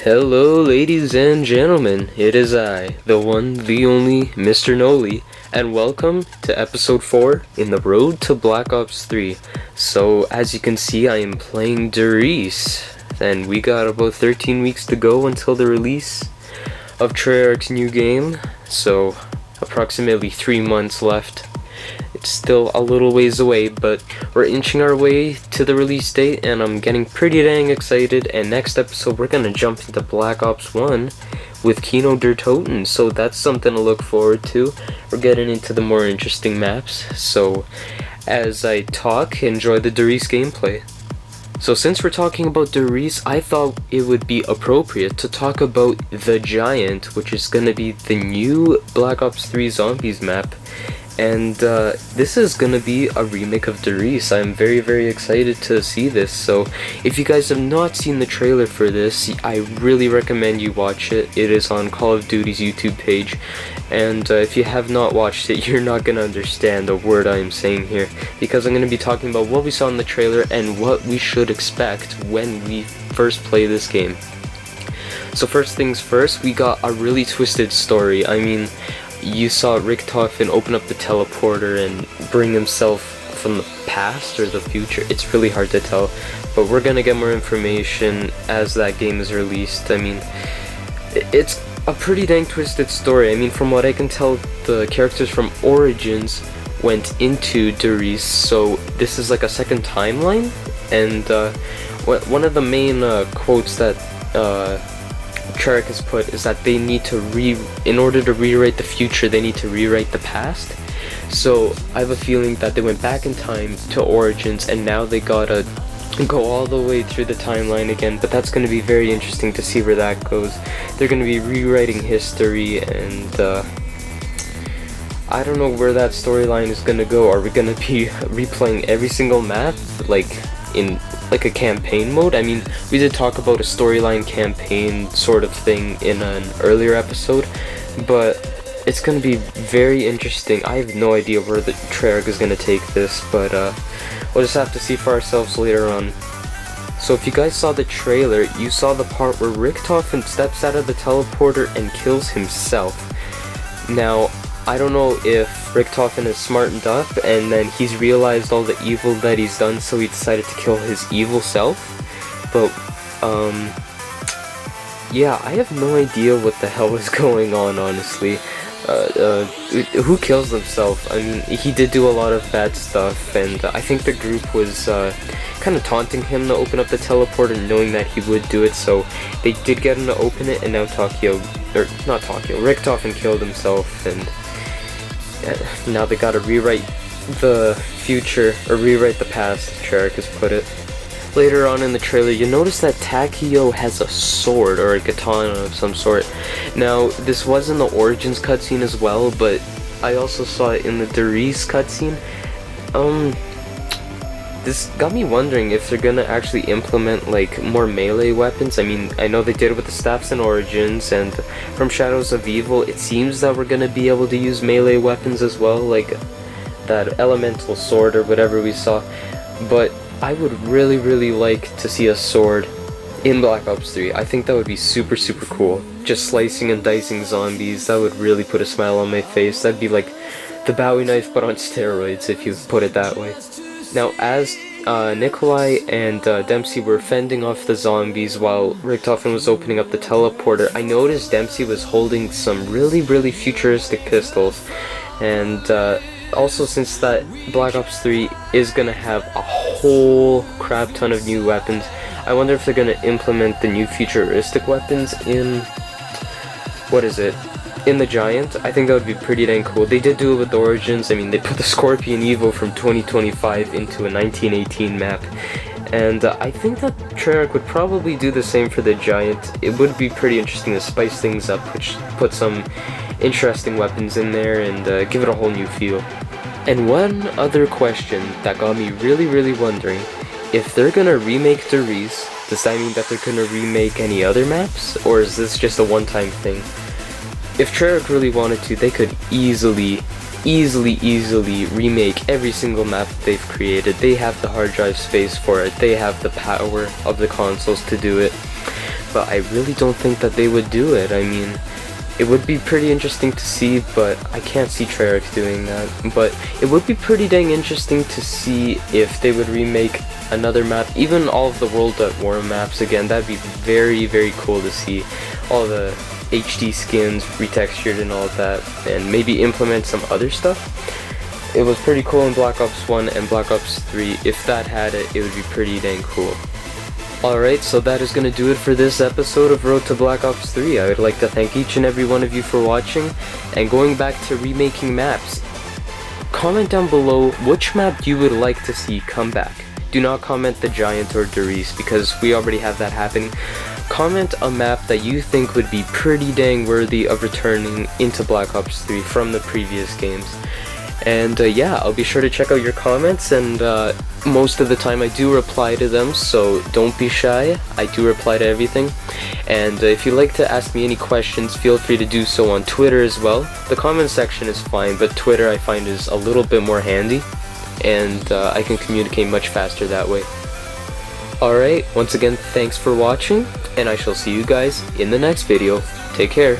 Hello, ladies and gentlemen. It is I, the one, the only, Mr. Noli, and welcome to episode 4 in the road to Black Ops 3. So, as you can see, I am playing Derice, and we got about 13 weeks to go until the release of Treyarch's new game. So, approximately 3 months left. It's still a little ways away, but we're inching our way to the release date, and I'm getting pretty dang excited. And next episode, we're gonna jump into Black Ops 1 with Kino der Toten, so that's something to look forward to. We're getting into the more interesting maps, so as I talk, enjoy the Derice gameplay. So since we're talking about Derice, I thought it would be appropriate to talk about The Giant, which is gonna be the new Black Ops 3 Zombies map. And this is gonna be a remake of Derice. I'm very excited to see this. So if you guys have not seen the trailer for this, I really recommend you watch it. It is on Call of Duty's YouTube page, and if you have not watched it, you're not gonna understand a word I'm saying here, because I'm gonna be talking about what we saw in the trailer and what we should expect when we first play this game. So first things first, we got a really twisted story. I mean, you saw Richtofen open up the teleporter and bring himself from the past or the future. It's really hard to tell, but we're gonna get more information as that game is released. I mean, it's a pretty dang twisted story. I mean, from what I can tell, the characters from Origins went into Derice, so this is like a second timeline. And one of the main quotes that Treyarch has put is that they need to in order to rewrite the future, they need to rewrite the past. So I have a feeling that they went back in time to Origins, and now they gotta go all the way through the timeline again. But that's gonna be very interesting to see where that goes. They're gonna be rewriting history, and I don't know where that storyline is gonna go. Are we gonna be replaying every single map, like in like a campaign mode? I mean, we did talk about a storyline campaign sort of thing in an earlier episode, but it's gonna be very interesting. I have no idea where the Treyarch is gonna take this, but we'll just have to see for ourselves later on. So if you guys saw the trailer, you saw the part where Richtofen steps out of the teleporter and kills himself. Now, I don't know if Richtofen has smartened up and then he's realized all the evil that he's done, so he decided to kill his evil self. But, yeah, I have no idea what the hell is going on, honestly. Who kills themselves? I mean, he did do a lot of bad stuff, and I think the group was kind of taunting him to open up the teleporter, knowing that he would do it, so they did get him to open it, and now Richtofen killed himself, and now they gotta rewrite the future, or rewrite the past, Treyarch has put it. Later on in the trailer, you notice that Takeo has a sword, or a katana of some sort. Now, this was in the Origins cutscene as well, but I also saw it in the Derice cutscene. This got me wondering if they're gonna actually implement like more melee weapons. I mean, I know they did it with the staffs in Origins, and from Shadows of Evil, it seems that we're gonna be able to use melee weapons as well, like that elemental sword or whatever we saw. But I would really like to see a sword in Black Ops 3. I think that would be super cool. Just slicing and dicing zombies, that would really put a smile on my face. That'd be like the Bowie knife but on steroids, if you put it that way. Now, as Nikolai and Dempsey were fending off the zombies while Richtofen was opening up the teleporter, I noticed Dempsey was holding some really futuristic pistols. And also, since that Black Ops 3 is gonna have a whole crap ton of new weapons, I wonder if they're gonna implement the new futuristic weapons in in The Giant. I think that would be pretty dang cool. They did do it with Origins. I mean, they put the Scorpion Evo from 2025 into a 1918 map, and I think that Treyarch would probably do the same for The Giant. It would be pretty interesting to spice things up, put some interesting weapons in there, and give it a whole new feel. And one other question that got me really wondering, if they're gonna remake Derice, does that mean that they're gonna remake any other maps, or is this just a one-time thing? If Treyarch really wanted to, they could easily remake every single map they've created. They have the hard drive space for it. They have the power of the consoles to do it. but I really don't think that they would do it. I mean, it would be pretty interesting to see, but I can't see Treyarch doing that. But it would be pretty dang interesting to see if they would remake another map, even all of the World at War maps again. That'd be very, very cool to see. All the HD skins, retextured and all of that, and maybe implement some other stuff. It was pretty cool in Black Ops 1 and Black Ops 3. If that had it, it would be pretty dang cool. Alright, so that is going to do it for this episode of Road to Black Ops 3. I would like to thank each and every one of you for watching, and going back to remaking maps, comment down below which map you would like to see come back. Do not comment the Giant or Doris, because we already have that happening. Comment a map that you think would be pretty dang worthy of returning into Black Ops 3 from the previous games. And yeah, I'll be sure to check out your comments, and most of the time I do reply to them, so don't be shy. I do reply to everything. And if you'd like to ask me any questions, feel free to do so on Twitter as well. The comment section is fine, but Twitter I find is a little bit more handy, and I can communicate much faster that way. Alright, once again, thanks for watching, and I shall see you guys in the next video. Take care.